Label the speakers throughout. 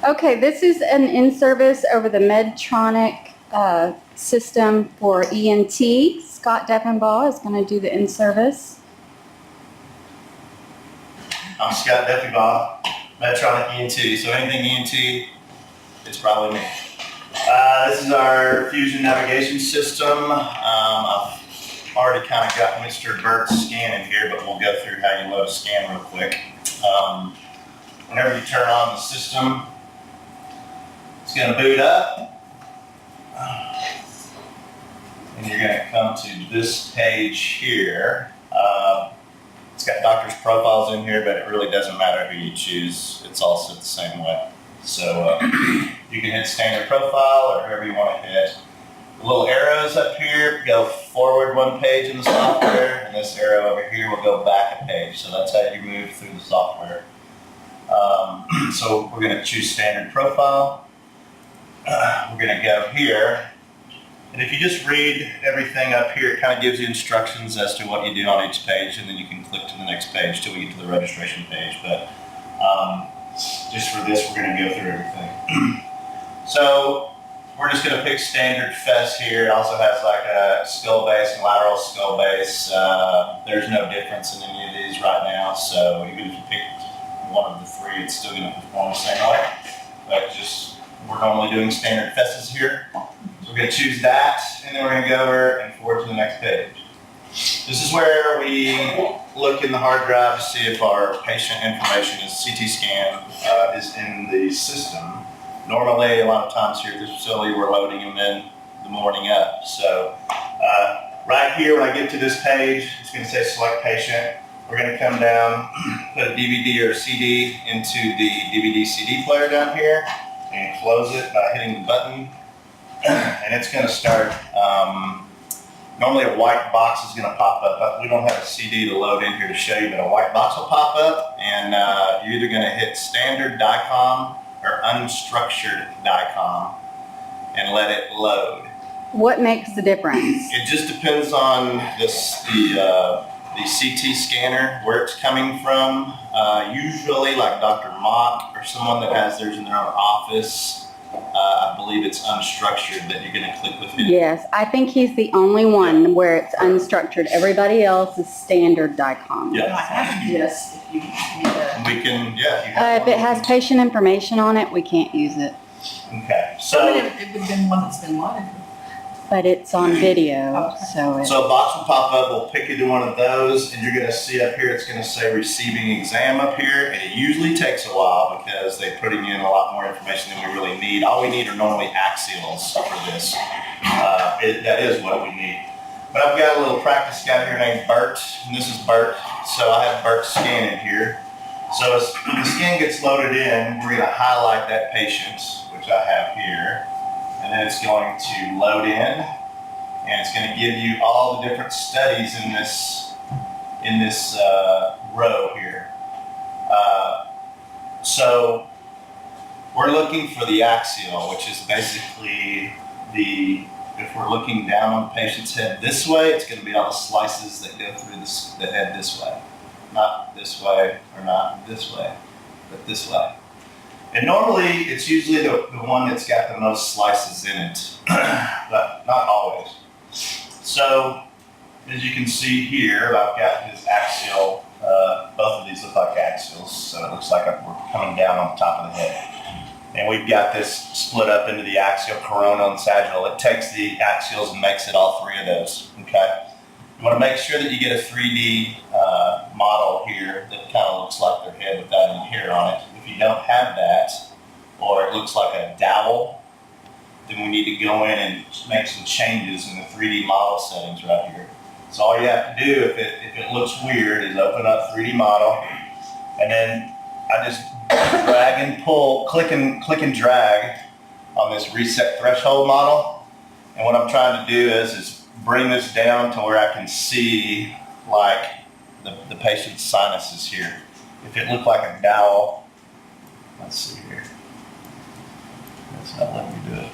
Speaker 1: Okay, this is an in-service over the Medtronic system for ENT. Scott Deppenbaugh is going to do the in-service.
Speaker 2: I'm Scott Deppenbaugh, Medtronic ENT. So anything ENT, it's probably me. This is our fusion navigation system. I've already kind of got Mr. Burt's scan in here, but we'll go through how you load a scan real quick. Whenever you turn on the system, it's going to boot up. And you're going to come to this page here. It's got doctor's profiles in here, but it really doesn't matter who you choose. It's all set the same way. So you can hit standard profile or whoever you want to hit. The little arrows up here go forward one page in the software, and this arrow over here will go back a page. So that's how you move through the software. So we're going to choose standard profile. We're going to go here. And if you just read everything up here, it kind of gives you instructions as to what you do on each page, and then you can click to the next page till we get to the registration page. But just for this, we're going to go through everything. So we're just going to pick standard Fess here. It also has like a skull base and lateral skull base. There's no difference in any of these right now, so even if you pick one of the three, it's still going to perform the same way. But just, we're normally doing standard Fesses here. So we're going to choose that, and then we're going to go over and forward to the next page. This is where we look in the hard drive to see if our patient information, is CT scan, is in the system. Normally, a lot of times here at this facility, we're loading them in the morning up. So right here, when I get to this page, it's going to say select patient. We're going to come down, put a DVD or a CD into the DVD-CD player down here, and close it by hitting the button. And it's going to start. Normally a white box is going to pop up. We don't have a CD to load in here to show you, but a white box will pop up, and you're either going to hit standard DICOM or unstructured DICOM and let it load.
Speaker 1: What makes the difference?
Speaker 2: It just depends on the CT scanner, where it's coming from. Usually like Dr. Mock or someone that has theirs in their own office, I believe it's unstructured that you're going to click with him.
Speaker 1: Yes, I think he's the only one where it's unstructured. Everybody else is standard DICOM.
Speaker 2: Yeah.
Speaker 3: I have this if you need a...
Speaker 2: We can, yeah.
Speaker 1: If it has patient information on it, we can't use it.
Speaker 2: Okay,
Speaker 3: I
Speaker 2: so
Speaker 3: mean, it would have been one that's been loaded.
Speaker 1: But it's on video,
Speaker 3: Okay.
Speaker 1: so it's...
Speaker 2: a box will pop up, we'll pick you to one of those, and you're going to see up here, it's going to say receiving exam up here, and it usually takes a while because they're putting in a lot more information than we really need. All we need are normally axials for this. That is what we need. But I've got a little practice guy here named Bert, and this is Bert, so I have Bert's scan in here. So as the scan gets loaded in, we're going to highlight that patient, which I have here. And then it's going to load in, and it's going to give you all the different studies in this row here. So we're looking for the axial, which is basically if we're looking down on the patient's head this way, it's going to be all the slices that go through the head this way. Not this way, or not this way, but this way. And normally, it's usually the one that's got the most slices in it, but not always. So, as you can see here, I've got his axial, both of these look like axials, so it looks like we're coming down on the top of the head. And we've got this split up into the axial, coronal, and sagittal. It takes the axials and makes it all three of those, okay? You want to make sure that you get a 3D model here that kind of looks like their head without any hair on it. If you don't have that, or it looks like a dowel, then we need to go in and make some changes in the 3D model settings right here. So all you have to do, if it looks weird, is open up 3D model, and then I just drag and pull, click and drag on this reset threshold model. And what I'm trying to do is bring this down to where I can see like the patient's sinuses here. If it looked like a dowel, let's see here. That's not letting me do it.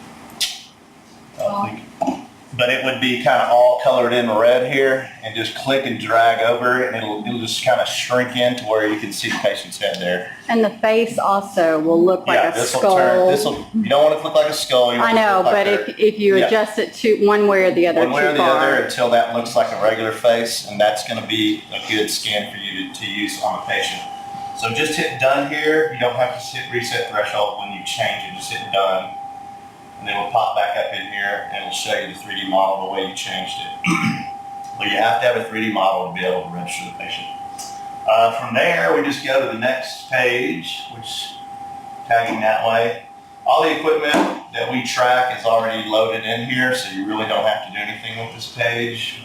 Speaker 2: but it would be kind of all colored in red here, and just click and drag over it, and it'll just kind of shrink in to where you can see the patient's head there.
Speaker 1: And the face also will look like a
Speaker 2: this'll
Speaker 1: skull.
Speaker 2: you don't want it to look like a skull. You want
Speaker 1: I
Speaker 2: it to
Speaker 1: know,
Speaker 2: look like
Speaker 1: but if you adjust it to one way or the other
Speaker 2: one way or
Speaker 1: too
Speaker 2: the other
Speaker 1: far.
Speaker 2: until that looks like a regular face, and that's going to be a good scan for you to use on the patient. So just hit done here. You don't have to hit reset threshold when you change it. Just hit done, and then it'll pop back up in here, and it'll show you the 3D model the way you changed it. But you have to have a 3D model to be able to register the patient. From there, we just go to the next page, which tagging that way. All the equipment that we track is already loaded in here, so you really don't have to do anything with this page.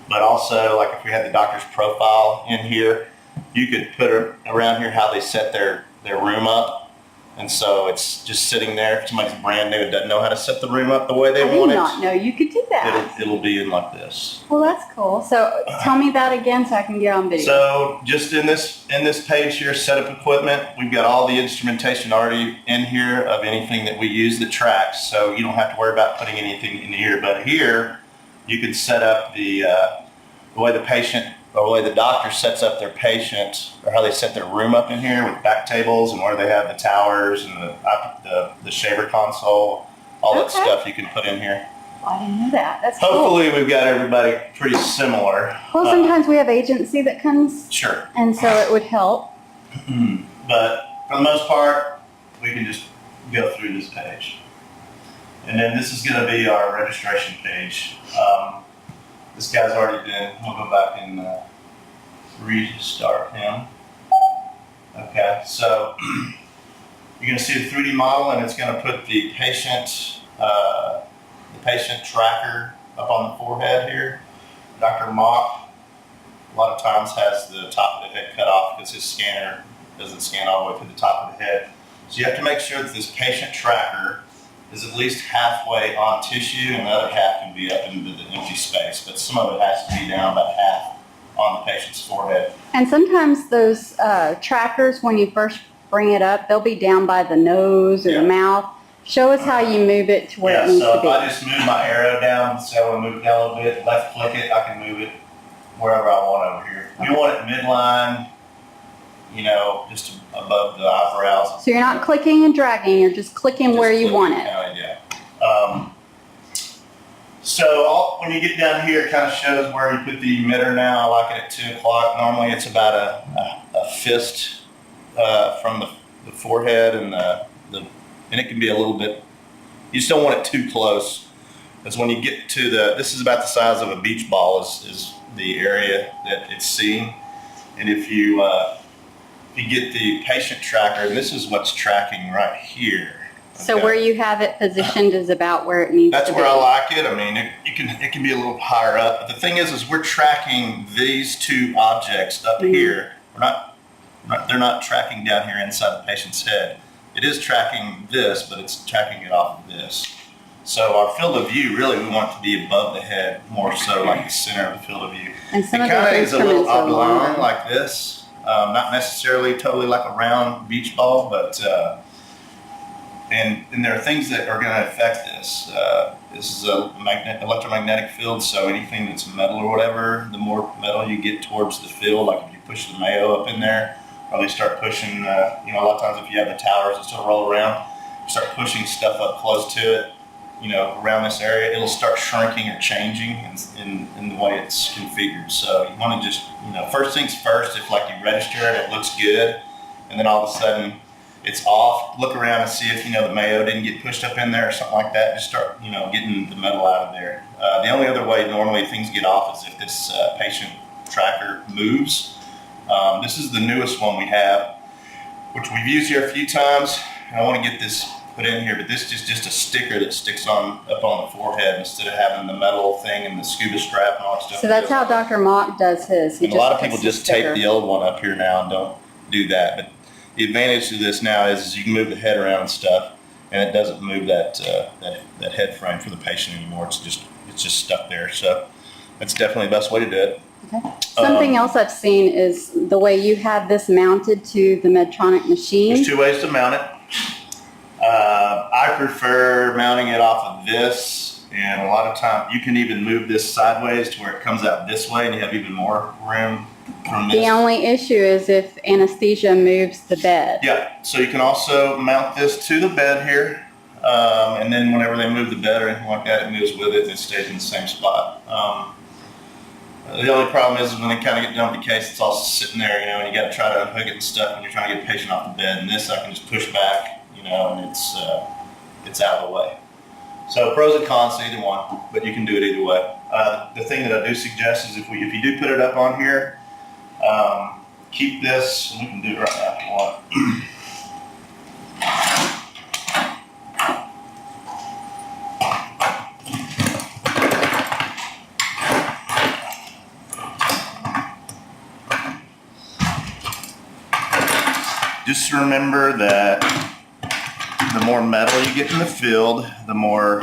Speaker 2: But also, like if we had the doctor's profile in here, you could put around here how they set their room up. And so it's just sitting there. If somebody's brand new and doesn't know how to set the room up the way they
Speaker 1: I
Speaker 2: want
Speaker 1: did
Speaker 2: it,
Speaker 1: not know you could do that.
Speaker 2: it'll be in like this.
Speaker 1: Well, that's cool. So tell me that again so I can get on video.
Speaker 2: So just in this page here, setup equipment, we've got all the instrumentation already in here of anything that we use that tracks. So you don't have to worry about putting anything in here. But here, you can set up the way the patient, or the way the doctor sets up their patient, or how they set their room up in here with back tables and where they have the towers and the shaver console, all that stuff you can put in here.
Speaker 1: I didn't know that. That's
Speaker 2: Hopefully we've got everybody pretty similar.
Speaker 1: cool. Well, sometimes we have agency that comes,
Speaker 2: Sure.
Speaker 1: and so it would help.
Speaker 2: But for the most part, we can just go through this page. And then this is going to be our registration page. This guy's already been, we'll go back and restart him. Okay, so you're going to see the 3D model, and it's going to put the patient tracker up on the forehead here. Dr. Mock, a lot of times has the top of the head cut off because his scanner doesn't scan all the way to the top of the head. So you have to make sure that this patient tracker is at least halfway on tissue, and the other half can be up into the empty space, but some of it has to be down about half on the patient's forehead.
Speaker 1: And sometimes those trackers, when you first bring it up, they'll be down by the nose or the mouth. Show us how you move it to where it needs
Speaker 2: so
Speaker 1: to be.
Speaker 2: if I just move my arrow down, so I move it down a little bit, left click it, I can move it wherever I want over here. We want it midline, you know, just above the eyebrows.
Speaker 1: So you're not clicking and dragging, you're just clicking where you want it.
Speaker 2: So when you get down here, it kind of shows where you put the emitter now. I like it at 2 o'clock. Normally it's about a fist from the forehead, and and it can be a little bit, you just don't want it too close. Because when you get to this is about the size of a beach ball is the area that it's seeing. And if you get the patient tracker, and this is what's tracking right here.
Speaker 1: So where you have it positioned is about where it needs to be.
Speaker 2: That's where I like it. I mean, it can be a little higher up. But the thing is we're tracking these two objects up here. They're not tracking down here inside the patient's head. It is tracking this, but it's tracking it off of this. So our field of view, really, we want it to be above the head, more so like the center of the field of view.
Speaker 1: And some
Speaker 2: it
Speaker 1: of
Speaker 2: kind of
Speaker 1: those
Speaker 2: is a little
Speaker 1: instruments are
Speaker 2: oblong
Speaker 1: longer.
Speaker 2: like this. Not necessarily totally like a round beach ball, but and there are things that are going to affect this. This is a electromagnetic field, so anything that's metal or whatever, the more metal you get towards the field, like if you push the mayo up in there, or they start pushing, you know, a lot of times if you have the towers that still roll around, you start pushing stuff up close to it, you know, around this area, it'll start shrinking or changing in the way it's configured. So you want to just, you know, first things first, if like you register it, it looks good, and then all of a sudden it's off, look around and see if, you know, the mayo didn't get pushed up in there or something like that. Just start, you know, getting the metal out of there. The only other way normally things get off is if this patient tracker moves. This is the newest one we have, which we've used here a few times. And I want to get this put in here, but this is just a sticker that sticks up on the forehead instead of having the metal thing and the scuba strap and all that stuff.
Speaker 1: So that's how Dr. Mock does his.
Speaker 2: And a lot of people just tape the old one up here now and don't do that. But the advantage to this now is you can move the head around and stuff, and it doesn't move that head frame for the patient anymore. It's just stuck there. So that's definitely the best way to do it.
Speaker 1: Okay. Something else I've seen is the way you have this mounted to the Medtronic machine.
Speaker 2: There's 2 ways to mount it. I prefer mounting it off of this And a lot of time, you can even move this sideways to where it comes out this way and you have even more room from this.
Speaker 1: The only issue is if anesthesia moves the bed.
Speaker 2: Yeah, so you can also mount this to the bed here. And then whenever they move the bed or anything like that, it moves with it and it stays in the same spot. The only problem is when they kind of get done with the case, it's all sitting there, you know, and you got to try to unhook it and stuff when you're trying to get the patient off the bed. And this I can just push back, you know, and it's out of the way. So pros and cons to either one, but you can do it either way. The thing that I do suggest is if you do put it up on here, keep this, and we can do it right now if you want. Just remember that the more metal you get in the field, the more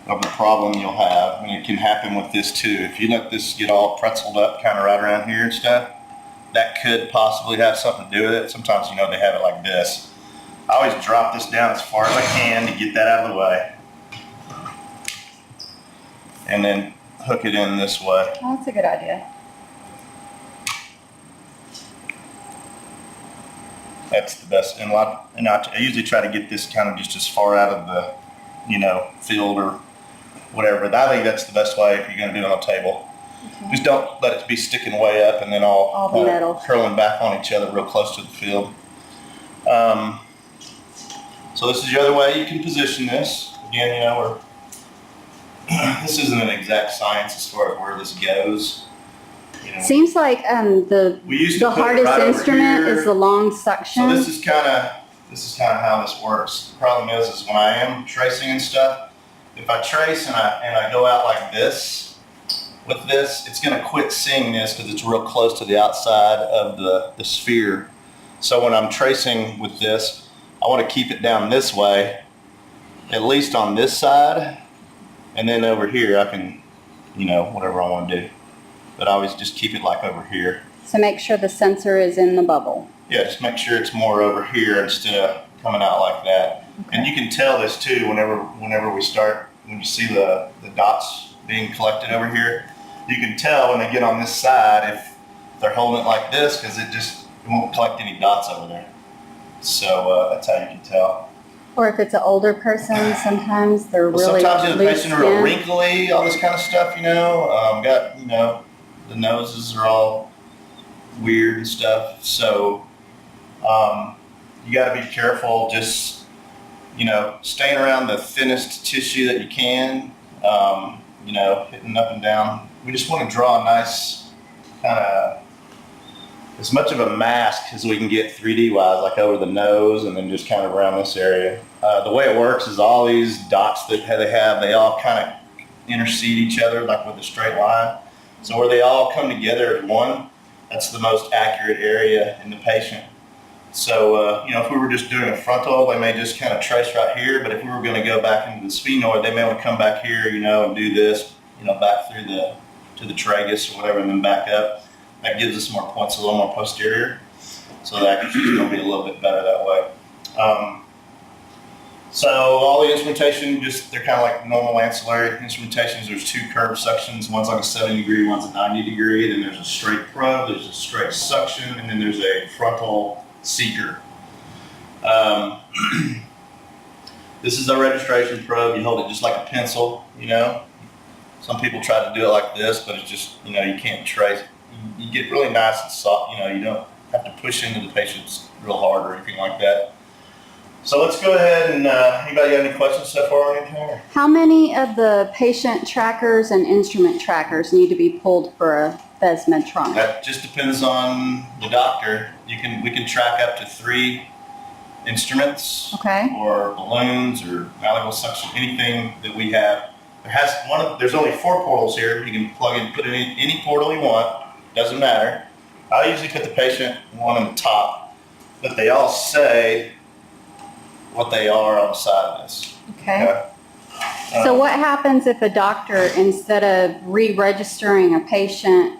Speaker 2: of the problem you'll have. And it can happen with this too. If you let this get all pretzeled up kind of right around here and stuff, that could possibly have something to do with it. Sometimes, you know, they have it like this. I always drop this down as far as I can to get that out of the way. And then hook it in this way.
Speaker 1: Oh, that's a good idea.
Speaker 2: That's the best. And I usually try to get this kind of just as far out of the, you know, field or whatever. But I think that's the best way if you're going to do it on a table.
Speaker 1: Okay.
Speaker 2: Just don't let it be sticking way up and then all
Speaker 1: the metal
Speaker 2: curling back on each other real close to the field. So this is the other way you can position this. Again, you know, this isn't an exact science as far as where this goes. You know,
Speaker 1: Seems like the hardest
Speaker 2: right
Speaker 1: instrument is the long suction.
Speaker 2: so this is kind of how this works. The problem is when I am tracing and stuff, if I trace and I go out like this with this, it's going to quit seeing this because it's real close to the outside of the sphere. So when I'm tracing with this, I want to keep it down this way, at least on this side, and then over here I can, you know, whatever I want to do. But I always just keep it like over here.
Speaker 1: So make sure the sensor is in the bubble.
Speaker 2: Yeah, just make sure it's more over here instead of coming out like that.
Speaker 1: Okay.
Speaker 2: And you can tell this too whenever we start, when you see the dots being collected over here, you can tell when they get on this side if they're holding it like this because it won't collect any dots over there. So that's how you can tell.
Speaker 1: Or if it's an older person, sometimes they're really
Speaker 2: sometimes the
Speaker 1: loose
Speaker 2: patient are real
Speaker 1: skin.
Speaker 2: wrinkly, all this kind of stuff, you know. Got, you know, the noses are all weird and stuff. So you got to be careful. Just, you know, staying around the thinnest tissue that you can. You know, hitting up and down. We just want to draw a nice kind of as much of a mask as we can get 3D wise, like over the nose and then just kind of around this area. The way it works is all these dots that they all kind of intercede each other like with a straight line. So where they all come together as one, that's the most accurate area in the patient. So, you know, if we were just doing a frontal, they may just kind of trace right here, but if we were going to go back into the sphenoid, they may want to come back here, you know, and do this, you know, back through to the tragus or whatever and then back up. That gives us more points a little more posterior. So that is going to be a little bit better that way. So all the instrumentation, they're kind of like normal ancillary instrumentations. There's two curved suctions. One's like a 70 degree, one's a 90 degree. Then there's a straight probe, there's a straight suction, and then there's a frontal seeker. This is a registration probe. You hold it just like a pencil, you know. Some people try to do it like this, but it's just, you know, you can't trace. You get really nice and soft, you know, you don't have to push into the patients real hard or anything like that. So let's go ahead and, anybody got any questions so far or anything? Or?
Speaker 1: How many of the patient trackers and instrument trackers need to be pulled for a Fess Medtronic?
Speaker 2: That just depends on the doctor. We can track up to 3 instruments,
Speaker 1: Okay.
Speaker 2: or balloons or malleable suction, anything that we have. There's only 4 portals here. You can plug in, put in any portal you want. Doesn't matter. I usually put the patient one on the top, but they all say what they are on the side of this.
Speaker 1: Okay. So what happens if a doctor, instead of re-registering a patient,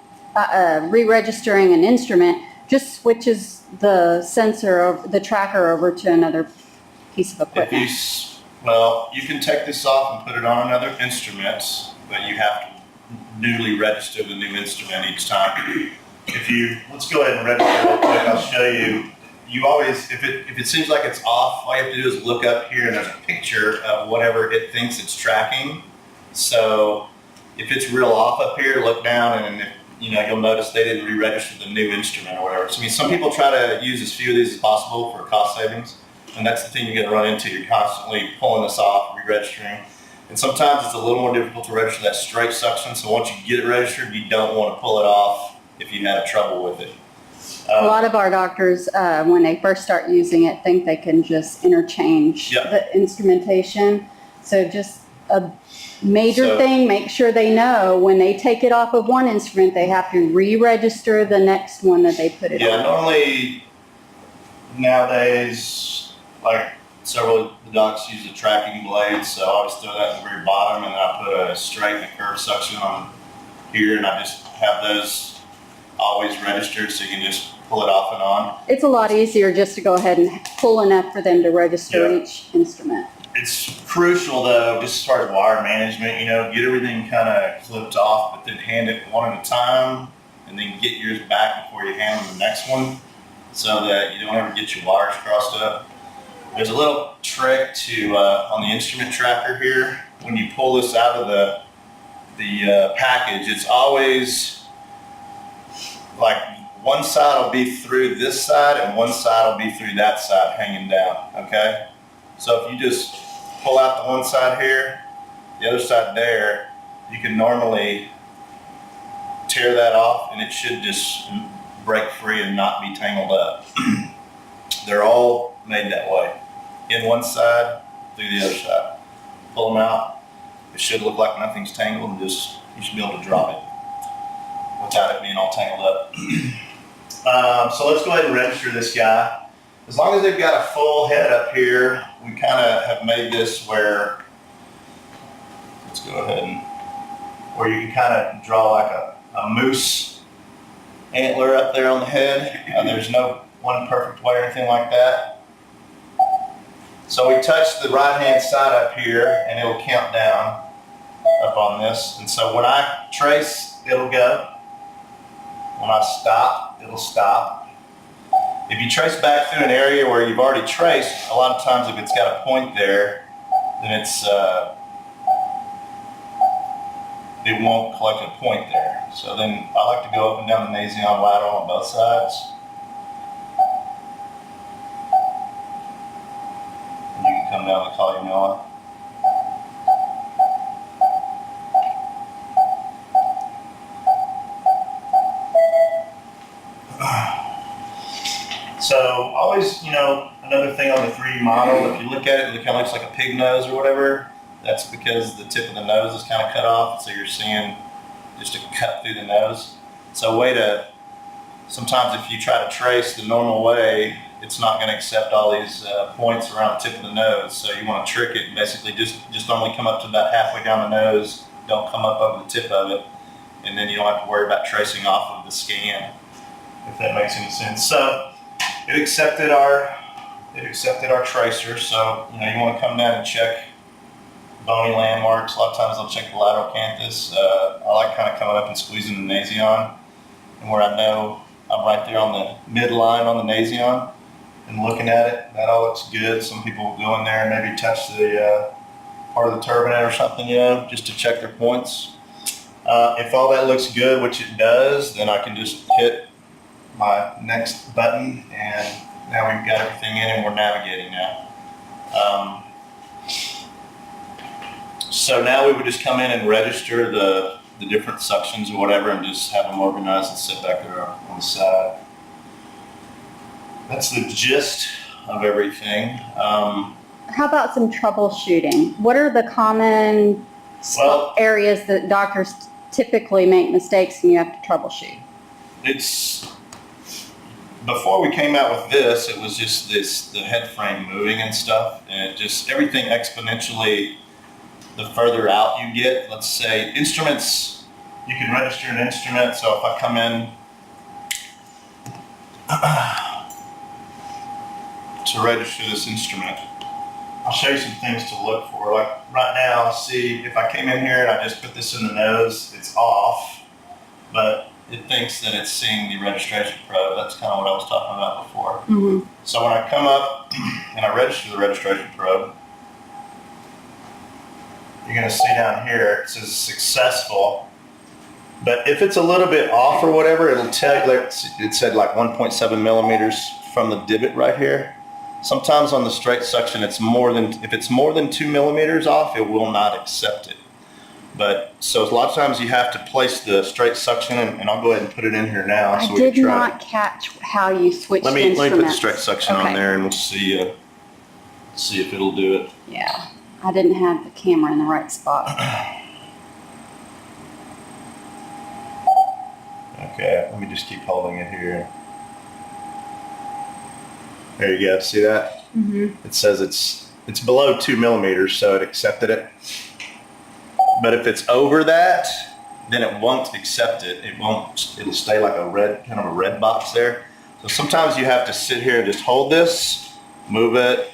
Speaker 1: re-registering an instrument, just switches the sensor, the tracker over to another piece of equipment?
Speaker 2: Well, you can take this off and put it on another instrument, but you have to newly register the new instrument each time. Let's go ahead and register real quick. I'll show you. You always, if it seems like it's off, all you have to do is look up here and there's a picture of whatever it thinks it's tracking. So if it's real off up here, look down and you'll notice they didn't re-register the new instrument or whatever. So I mean, some people try to use as few of these as possible for cost savings. And that's the thing you're going to run into. You're constantly pulling this off, re-registering. And sometimes it's a little more difficult to register that straight suction. So once you get it registered, you don't want to pull it off if you had trouble with it.
Speaker 1: A lot of our doctors, when they first start using it, think they can just interchange the instrumentation. So just a major thing, make sure they know when they take it off of one instrument, they have to re-register the next one that they put it on.
Speaker 2: Yeah, normally nowadays, like several of the docs use a tracking blade, so I always throw that at the very bottom and I put a straight and a curved suction on here, and I just have those always registered so you can just pull it off and on.
Speaker 1: It's a lot easier just to go ahead and pull enough for them to register each instrument.
Speaker 2: It's crucial though, just as far as wire management, get everything kind of clipped off, but then hand it one at a time and then get yours back before you hand them the next one so that you don't ever get your wires crossed up. There's a little trick to on the instrument tracker here. When you pull this out of the package, it's always like one side will be through this side and one side will be through that side hanging down, okay? So if you just pull out the one side here, the other side there, you can normally tear that off and it should just break free and not be tangled up. They're all made that way. In one side, through the other side. Pull them out. It should look like nothing's tangled and you should be able to drop it without it being all tangled up. So let's go ahead and register this guy. As long as they've got a full head up here, we kind of have made this where, let's go ahead and, where you can kind of draw like a moose antler up there on the head. There's no one perfect way or anything like that. So we touch the right hand side up here and it'll count down up on this. And so when I trace, it'll go. When I stop, it'll stop. If you trace back through an area where you've already traced, a lot of times if it's got a point there, then it won't collect a point there. So then I like to go up and down the nasion lateral on both sides. And you can come down the columella. So always, another thing on the 3D model, if you look at it, it kind of looks like a pig nose or whatever. That's because the tip of the nose is kind of cut off, so you're seeing just a cut through the nose. So sometimes if you try to trace the normal way, it's not going to accept all these points around the tip of the nose. So you want to trick it and basically just only come up to about halfway down the nose, don't come up over the tip of it, and then you don't have to worry about tracing off of the scan, if that makes any sense. So it accepted our tracer, so you want to come down and check bony landmarks. A lot of times they'll check the lateral canthus. I like kind of coming up and squeezing the nasion, and where I know I'm right there on the midline on the nasion and looking at it, that all looks good. Some people will go in there and maybe touch the part of the turbinate or something, just to check their points. If all that looks good, which it does, then I can just hit my next button and now we've got everything in and we're navigating now. So now we would just come in and register the different suctions or whatever and just have them organized and sit back there on the side. That's the gist of everything.
Speaker 1: How about some troubleshooting? What are the common areas that doctors typically make mistakes and you have to troubleshoot?
Speaker 2: Before we came out with this, it was just the head frame moving and stuff, and it just, everything exponentially, the further out you get. Let's say instruments, you can register an instrument, so if I come in to register this instrument, I'll show you some things to look for. Like right now, see if I came in here and I just put this in the nose, it's off, but it thinks that it's seeing the registration probe. That's kind of what I was talking about before.
Speaker 1: Mm-hmm.
Speaker 2: So when I come up and I register the registration probe, you're going to see down here it says successful. But if it's a little bit off or whatever, it'll tell you, like it said like 1.7 millimeters from the divot right here. Sometimes on the straight suction, if it's more than 2 millimeters off, it will not accept it. But so a lot of times you have to place the straight suction, and I'll go ahead and put it in here now.
Speaker 1: I did not catch how you switched instruments.
Speaker 2: Let me put the straight suction on there, and we'll see if it'll do it.
Speaker 1: Yeah, I didn't have the camera in the right spot.
Speaker 2: Okay, let me just keep holding it here. There you go. See that?
Speaker 1: Mm-hmm.
Speaker 2: It says it's below 2 millimeters, so it accepted it. But if it's over that, then it won't accept it. It'll stay like a red, kind of a red box there. So sometimes you have to sit here and just hold this, move it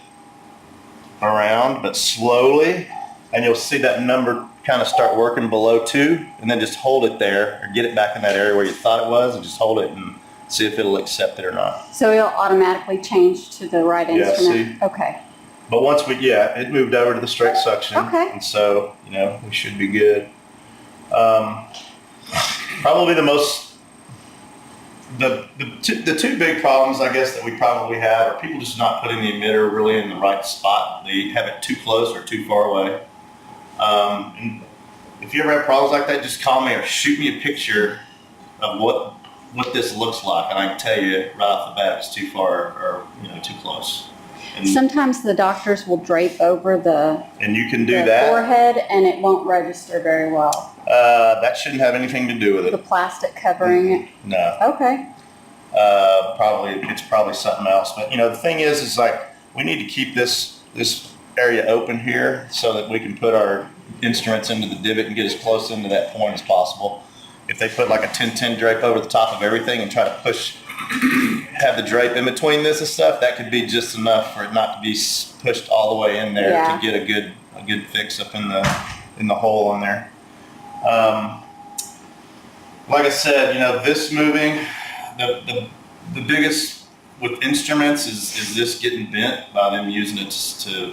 Speaker 2: around, but slowly, and you'll see that number kind of start working below 2, and then just hold it there, or get it back in that area where you thought it was, and just hold it and see if it'll accept it or not.
Speaker 1: So it'll automatically change to the right instrument?
Speaker 2: See?
Speaker 1: Okay.
Speaker 2: But once it moved over to the straight suction.
Speaker 1: Okay.
Speaker 2: And so, we should be good. Probably the two big problems, I guess, that we probably have are people just not putting the emitter really in the right spot. They have it too close or too far away. And if you ever have problems like that, just call me or shoot me a picture of what this looks like, and I can tell you right off the bat it's too far or too close. And
Speaker 1: sometimes the doctors will drape over the forehead, and it won't register very well.
Speaker 2: That shouldn't have anything to do with it.
Speaker 1: The plastic covering it?
Speaker 2: No.
Speaker 1: Okay.
Speaker 2: It's probably something else. But the thing is like we need to keep this area open here so that we can put our instruments into the divot and get as close into that point as possible. If they put like a 10-10 drape over the top of everything and try to have the drape in between this and stuff, that could be just enough for it not to be pushed all the way in there to get a good fix up in the hole in there. Like I said, this moving, the biggest with instruments is this getting bent by them using it to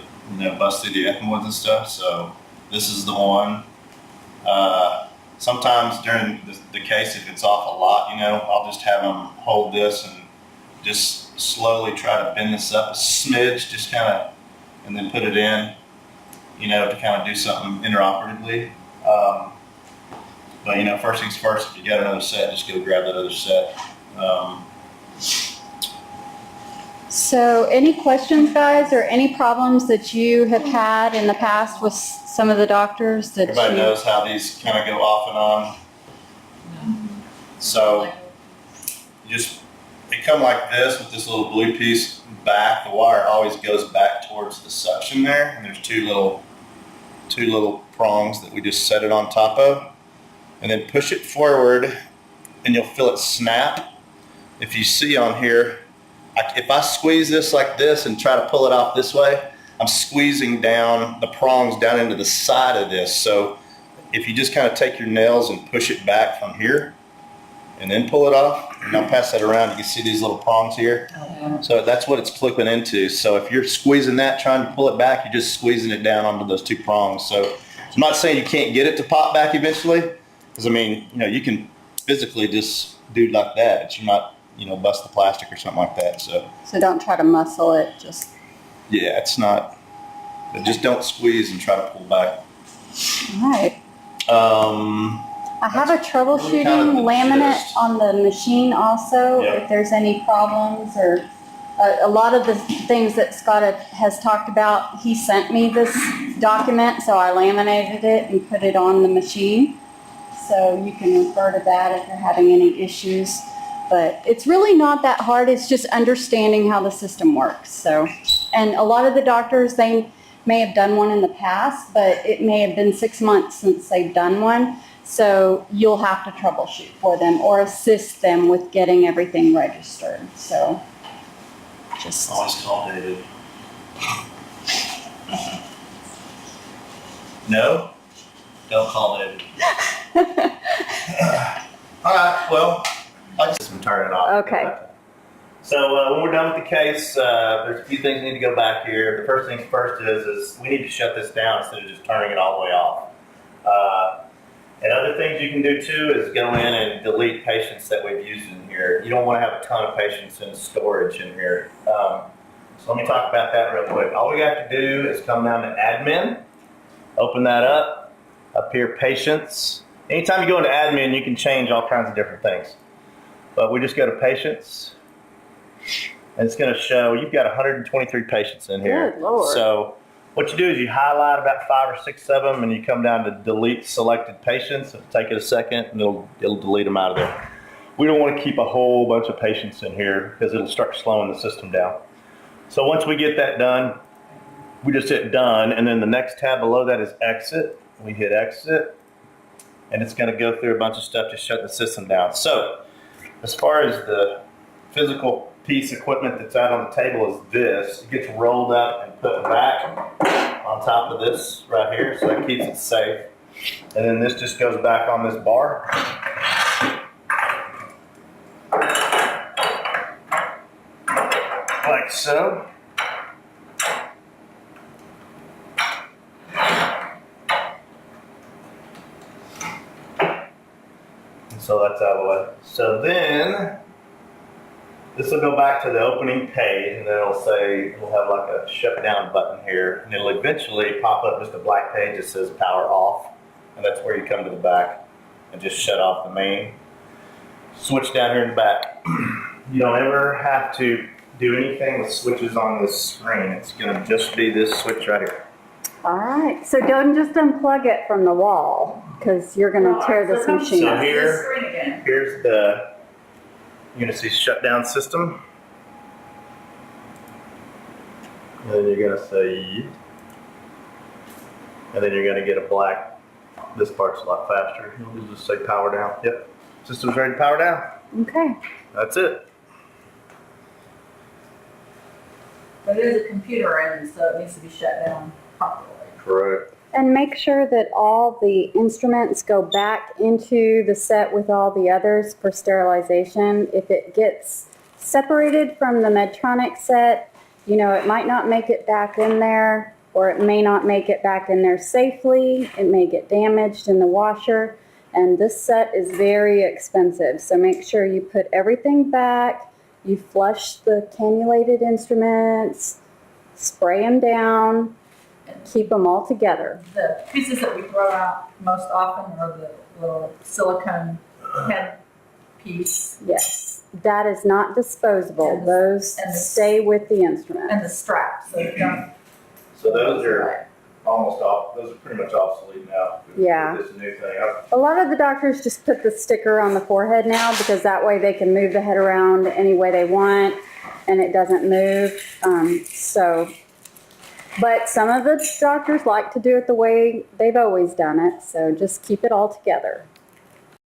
Speaker 2: bust through the ethmoids and stuff. So this is the one. Sometimes during the case, if it's off a lot, I'll just have them hold this and just slowly try to bend this up a smidge, just kind of, and then put it in, to kind of do something interoperatively. But first things first, if you got another set, just go grab that other set.
Speaker 1: So any questions, guys, or any problems that you have had in the past with some of the doctors that
Speaker 2: everybody knows how these kind of go off and on. So they come like this with this little blue piece back. The wire always goes back towards the suction there, and there's two little prongs that we just set it on top of, and then push it forward, and you'll feel it snap. If you see on here, if I squeeze this like this and try to pull it off this way, I'm squeezing down the prongs down into the side of this. So if you just kind of take your nails and push it back from here and then pull it off, and I'll pass that around, you can see these little prongs here. So that's what it's clipping into. So if you're squeezing that, trying to pull it back, you're just squeezing it down onto those two prongs. So I'm not saying you can't get it to pop back eventually, because you can physically just do like that, but you're not, bust the plastic or something like that. So
Speaker 1: don't try to muscle it, just.
Speaker 2: Yeah, it's not, but just don't squeeze and try to pull back.
Speaker 1: All right. I have a troubleshooting
Speaker 2: kind of
Speaker 1: laminate on the machine also, if there's any problems or a lot of the things that Scott has talked about. He sent me this document, so I laminated it and put it on the machine. So you can refer to that if you're having any issues. But it's really not that hard. It's just understanding how the system works. So, and a lot of the doctors, they may have done one in the past, but it may have been 6 months since they've done one. So you'll have to troubleshoot for them or assist them with getting everything registered. So just
Speaker 2: always call David. No? Don't call it. All right, well, I'll just turn it off.
Speaker 1: Okay.
Speaker 2: So when we're done with the case, there's a few things that need to go back here. The first things first is we need to shut this down instead of just turning it all the way off. And other things you can do too is go in and delete patients that we've used in here. You don't want to have a ton of patients in storage in here. So let me talk about that real quick. All we have to do is come down to admin, open that up here, patients. Anytime you go into admin, you can change all kinds of different things. But we just go to patients, and it's going to show you've got 123 patients in here.
Speaker 1: Good Lord.
Speaker 2: So what you do is you highlight about 5 or 6 of them, and you come down to delete selected patients. It'll take it a second, and it'll delete them out of there. We don't want to keep a whole bunch of patients in here because it'll start slowing the system down. So once we get that done, we just hit done, and then the next tab below that is exit. We hit exit, and it's going to go through a bunch of stuff to shut the system down. So as far as the physical piece equipment that's out on the table is this. It gets rolled up and put back on top of this right here, so that keeps it safe. And then this just goes back on this bar. Like so. And so that's out of the way. So then this will go back to the opening page, and then it'll say, we'll have like a shutdown button here, and it'll eventually pop up just a black page that says power off, and that's where you come to the back and just shut off the main. Switch down here in the back. You don't ever have to do anything with switches on this screen. It's going to just be this switch right here.
Speaker 1: All right. So don't just unplug it from the wall, because you're going to tear this machine
Speaker 2: So
Speaker 1: up.
Speaker 2: here's the, you're going to see shutdown system. And then you're going to say, and then you're going to get a black, this part's a lot faster. You'll just say power down. Yep. System's ready to power down.
Speaker 1: Okay.
Speaker 2: That's it.
Speaker 3: But it is a computer engine, so it needs to be shut down properly.
Speaker 2: Correct.
Speaker 1: And make sure that all the instruments go back into the set with all the others for sterilization. If it gets separated from the Medtronic set, you know, it might not make it back in there, or it may not make it back in there safely. It may get damaged in the washer. And this set is very expensive. So make sure you put everything back. You flush the cannulated instruments, spray them down, keep them all together.
Speaker 3: The pieces that we throw out most often are the little silicone head piece
Speaker 1: Yes, that is not disposable. Those stay with the instrument.
Speaker 3: and the strap, so you don't.
Speaker 2: So those are almost off, those are pretty much obsolete now.
Speaker 1: Yeah.
Speaker 2: With this new thing.
Speaker 1: A lot of the doctors just put the sticker on the forehead now, because that way they can move the head around any way they want and it doesn't move. But some of the doctors like to do it the way they've always done it, so just keep it all together.